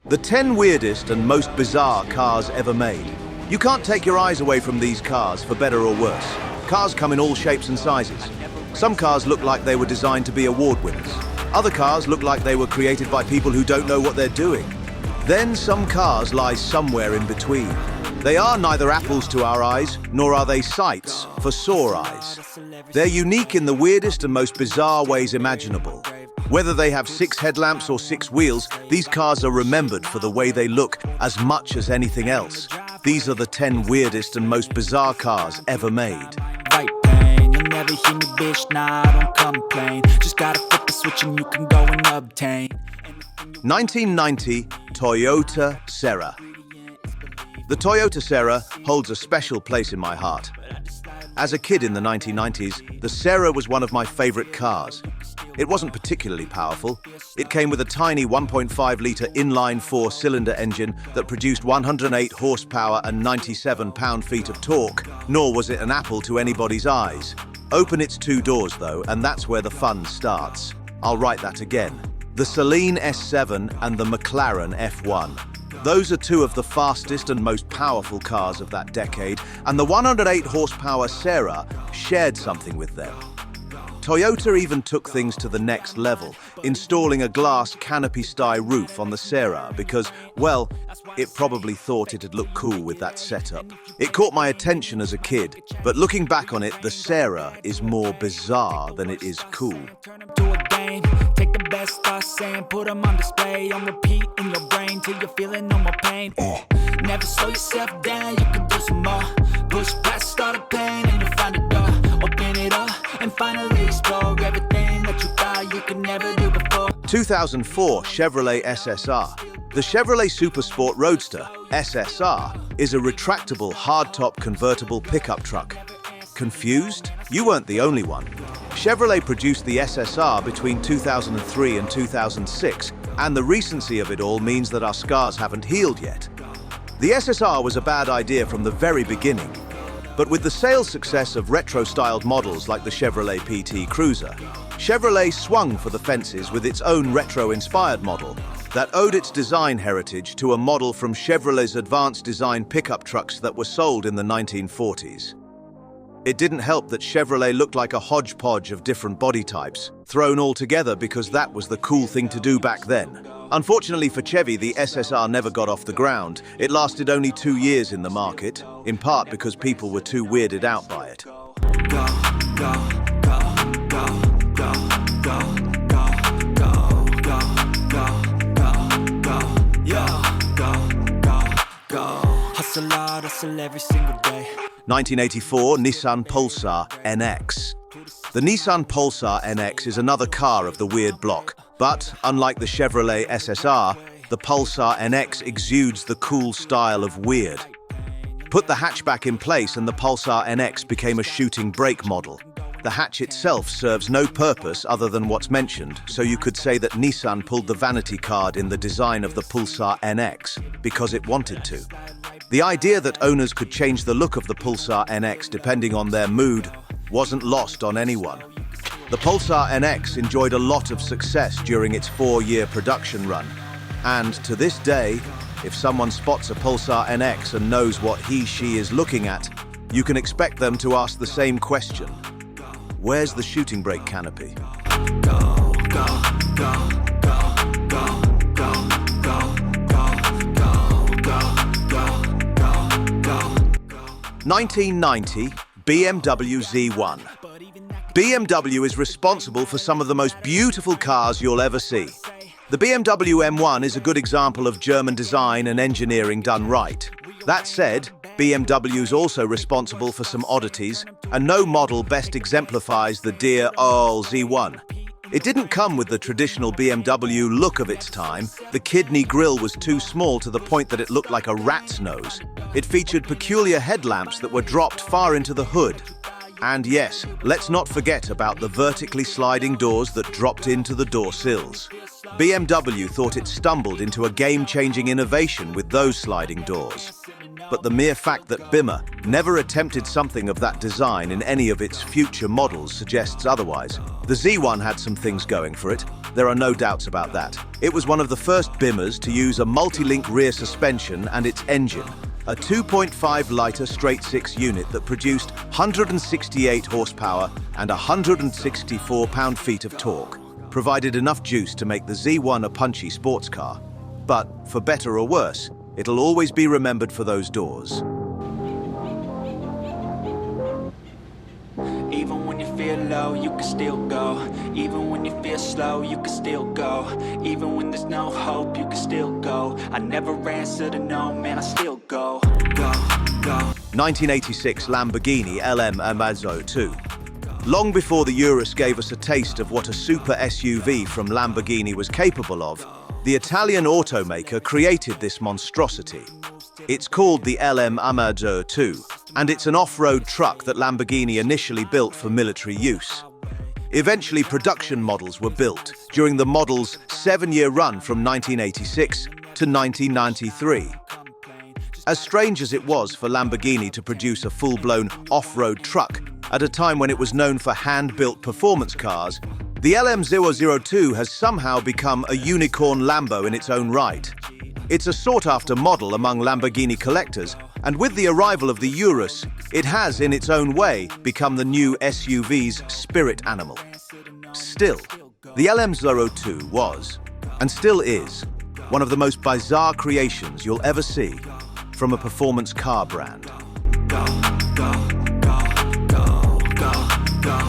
The 10 weirdest and most bizarre cars ever made. You can't take your eyes away from these cars, for better or worse. Cars come in all shapes and sizes. Some cars look like they were designed to be award winners. Other cars look like they were created by people who don't know what they're doing. Then some cars lie somewhere in between. They are neither apples to our eyes, nor are they sights for sore eyes. They're unique in the weirdest and most bizarre ways imaginable. Whether they have 6 headlamps or 6 wheels, these cars are remembered for the way they look as much as anything else. These are the 10 weirdest and most bizarre cars ever made. Right pain, you'll never hear me, bitch, nah, I don't complain. Just gotta flip the switch and you can go and obtain. 1990 Toyota Serra. The Toyota Serra holds a special place in my heart. As a kid in the 1990s, the Serra was one of my favorite cars. It wasn't particularly powerful. It came with a tiny 1.5-litre inline 4-cylinder engine that produced 108 horsepower and 97 pound-feet of torque, nor was it an apple to anybody's eyes. Open its 2 doors though, and that's where the fun starts. I'll write that again. The Saleen S7 and the McLaren F1. Those are 2 of the fastest and most powerful cars of that decade, and the 108 horsepower Serra shared something with them. Toyota even took things to the next level, installing a glass canopy-style roof on the Serra because, well, it probably thought it'd look cool with that setup. It caught my attention as a kid, but looking back on it, the Serra is more bizarre than it is cool. Take the best I say and put them on display, on repeat in your brain till you're feeling no more pain. Never slow yourself down, you can do some more. Push past all the pain and you'll find a door. Open it up and finally explore everything that you thought you could never do before. 2004 Chevrolet SSR. The Chevrolet Supersport Roadster, SSR, is a retractable hardtop convertible pickup truck. Confused? You weren't the only one. Chevrolet produced the SSR between 2003 and 2006, and the recency of it all means that our scars haven't healed yet. The SSR was a bad idea from the very beginning, but with the sales success of retro-styled models like the Chevrolet PT Cruiser, Chevrolet swung for the fences with its own retro-inspired model that owed its design heritage to a model from Chevrolet's advanced design pickup trucks that were sold in the 1940s. It didn't help that Chevrolet looked like a hodgepodge of different body types, thrown all together because that was the cool thing to do back then. Unfortunately for Chevy, the SSR never got off the ground. It lasted only 2 years in the market, in part because people were too weirded out by it. Hustle hard, hustle every single day. 1984 Nissan Pulsar NX. The Nissan Pulsar NX is another car of the weird block, but unlike the Chevrolet SSR, the Pulsar NX exudes the cool style of weird. Put the hatchback in place and the Pulsar NX became a shooting brake model. The hatch itself serves no purpose other than what's mentioned, so you could say that Nissan pulled the vanity card in the design of the Pulsar NX because it wanted to. The idea that owners could change the look of the Pulsar NX depending on their mood wasn't lost on anyone. The Pulsar NX enjoyed a lot of success during its 4-year production run. And to this day, if someone spots a Pulsar NX and knows what he/she is looking at, you can expect them to ask the same question. Where's the shooting brake canopy? 1990 BMW Z1. BMW is responsible for some of the most beautiful cars you'll ever see. The BMW M1 is a good example of German design and engineering done right. That said, BMW is also responsible for some oddities, and no model best exemplifies the dear old Z1. It didn't come with the traditional BMW look of its time. The kidney grille was too small to the point that it looked like a rat's nose. It featured peculiar headlamps that were dropped far into the hood. And yes, let's not forget about the vertically sliding doors that dropped into the door sills. BMW thought it stumbled into a game-changing innovation with those sliding doors. But the mere fact that BIMA never attempted something of that design in any of its future models suggests otherwise. The Z1 had some things going for it. There are no doubts about that. It was one of the first Bimmers to use a multi-link rear suspension and its engine, a 2.5-litre straight-six unit that produced 168 horsepower and 164 pound-feet of torque, provided enough juice to make the Z1 a punchy sports car. But, for better or worse, it'll always be remembered for those doors. Even when you feel low, you can still go. Even when you feel slow, you can still go. Even when there's no hope, you can still go. I never answer to no, man, I still go. Go, go. 1986 Lamborghini LM Amazo 2. Long before the Urus gave us a taste of what a super SUV from Lamborghini was capable of, the Italian automaker created this monstrosity. It's called the LM Amazo 2, and it's an off-road truck that Lamborghini initially built for military use. Eventually, production models were built during the model's 7-year run from 1986 to 1993. As strange as it was for Lamborghini to produce a full-blown off-road truck at a time when it was known for hand-built performance cars, the LM002 has somehow become a unicorn Lambo in its own right. It's a sought-after model among Lamborghini collectors, and with the arrival of the Urus, it has, in its own way, become the new SUV's spirit animal. Still, the LM002 was, and still is, one of the most bizarre creations you'll ever see from a performance car brand. Go, go, go, go, go, go.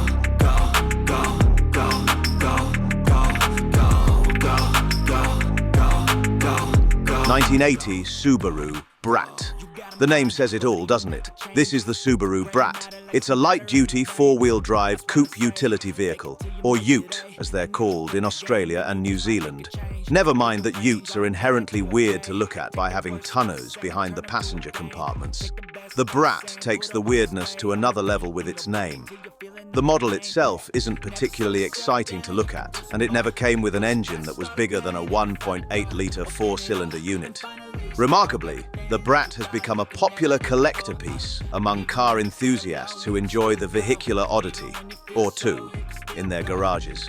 1980 Subaru Brat. The name says it all, doesn't it? This is the Subaru Brat. It's a light-duty, four-wheel drive coupe utility vehicle, or ute, as they're called in Australia and New Zealand. Never mind that utes are inherently weird to look at by having tonneaus behind the passenger compartments. The Brat takes the weirdness to another level with its name. The model itself isn't particularly exciting to look at, and it never came with an engine that was bigger than a 1.8-litre four-cylinder unit. Remarkably, the Brat has become a popular collector piece among car enthusiasts who enjoy the vehicular oddity, or two, in their garages.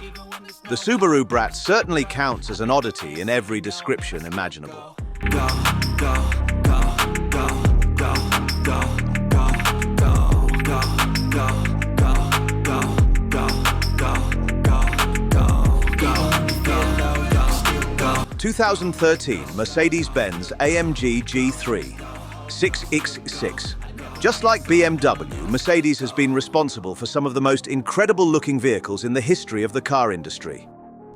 The Subaru Brat certainly counts as an oddity in every description imaginable. Go, go, go, go, go, go, go, go, go, go. 2013 Mercedes-Benz AMG G3 6X6. Just like BMW, Mercedes has been responsible for some of the most incredible-looking vehicles in the history of the car industry.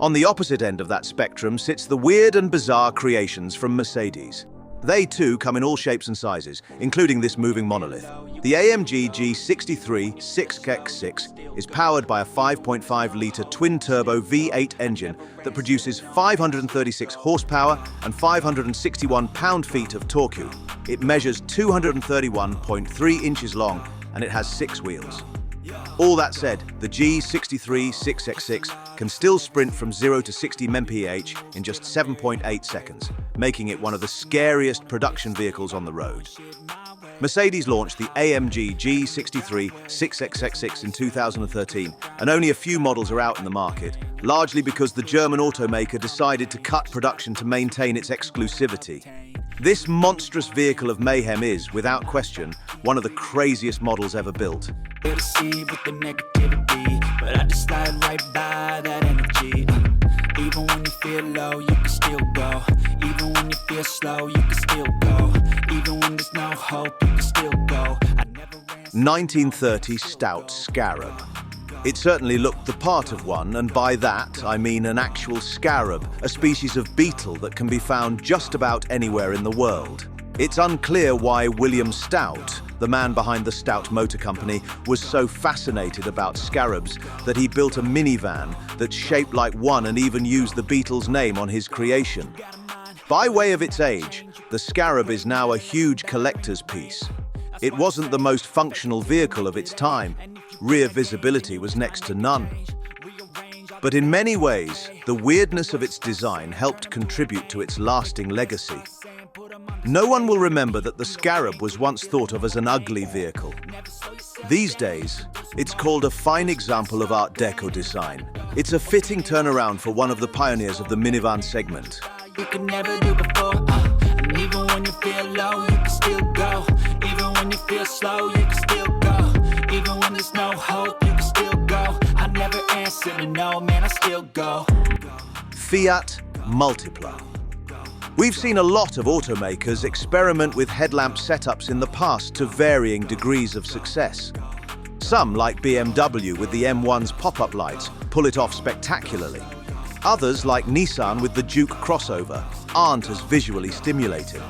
On the opposite end of that spectrum sits the weird and bizarre creations from Mercedes. They too come in all shapes and sizes, including this moving monolith. The AMG G63 6X6 is powered by a 5.5-litre twin-turbo V8 engine that produces 536 horsepower and 561 pound-feet of torque. It measures 231.3 inches long, and it has 6 wheels. All that said, the G63 6X6 can still sprint from 0 to 60 mph in just 7.8 seconds, making it one of the scariest production vehicles on the road. Mercedes launched the AMG G63 6X6 in 2013, and only a few models are out in the market, largely because the German automaker decided to cut production to maintain its exclusivity. This monstrous vehicle of mayhem is, without question, one of the craziest models ever built. To see with the negativity, but I just slide right by that energy. Even when you feel low, you can still go. Even when you feel slow, you can still go. Even when there's no hope, you can still go. 1930 Stout Scarab. It certainly looked the part of one, and by that I mean an actual scarab, a species of beetle that can be found just about anywhere in the world. It's unclear why William Stout, the man behind the Stout Motor Company, was so fascinated about scarabs that he built a minivan that's shaped like one and even used the beetle's name on his creation. By way of its age, the Scarab is now a huge collector's piece. It wasn't the most functional vehicle of its time. Rear visibility was next to none. But in many ways, the weirdness of its design helped contribute to its lasting legacy. No one will remember that the Scarab was once thought of as an ugly vehicle. These days, it's called a fine example of Art Deco design, It's a fitting turnaround for one of the pioneers of the minivan segment. You could never do before, and even when you feel low, you can still go. Even when you feel slow, you can still go. Even when there's no hope, you can still go. I never answer to no, man, I still go. Fiat Multipla. We've seen a lot of automakers experiment with headlamp setups in the past to varying degrees of success. Some, like BMW with the M1's pop-up lights, pull it off spectacularly. Others, like Nissan with the Juke crossover, aren't as visually stimulating.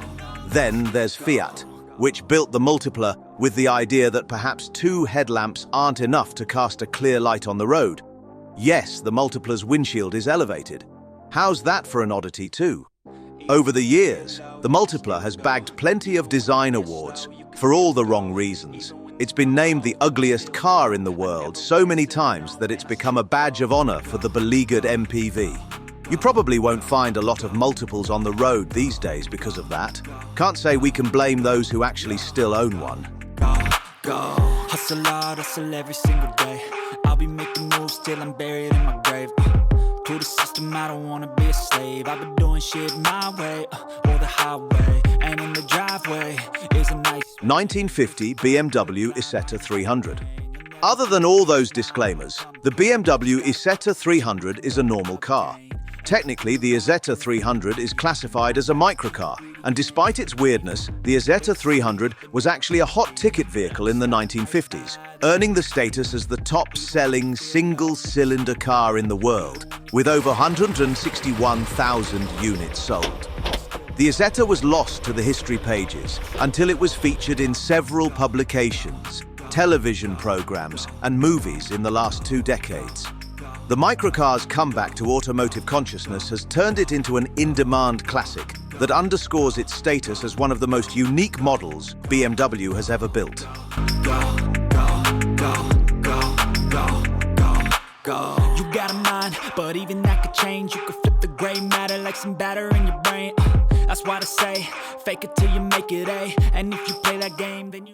Then there's Fiat, which built the Multipla with the idea that perhaps 2 headlamps aren't enough to cast a clear light on the road. Yes, the Multipla's windshield is elevated. How's that for an oddity too? Over the years, the Multipla has bagged plenty of design awards for all the wrong reasons. It's been named the ugliest car in the world so many times that it's become a badge of honor for the beleaguered MPV. You probably won't find a lot of Multiples on the road these days because of that. Can't say we can blame those who actually still own one. Go, hustle hard, hustle every single day. I'll be making moves till I'm buried in my grave. To the system, I don't wanna be a slave. I've been doing shit my way, or the highway. And in the driveway is a nice 1950 BMW Isetta 300. Other than all those disclaimers, the BMW Isetta 300 is a normal car. Technically, the Isetta 300 is classified as a microcar, and despite its weirdness, the Isetta 300 was actually a hot ticket vehicle in the 1950s, earning the status as the top-selling single-cylinder car in the world, with over 161,000 units sold. The Isetta was lost to the history pages until it was featured in several publications, television programs, and movies in the last 2 decades. The microcar's comeback to automotive consciousness has turned it into an in-demand classic that underscores its status as one of the most unique models BMW has ever built. go, go, go, go, go, go, go. You got a mind, but even that could change. You could flip the gray matter like some batter in your brain. That's why they say, fake it till you make it A. And if you play that game, then you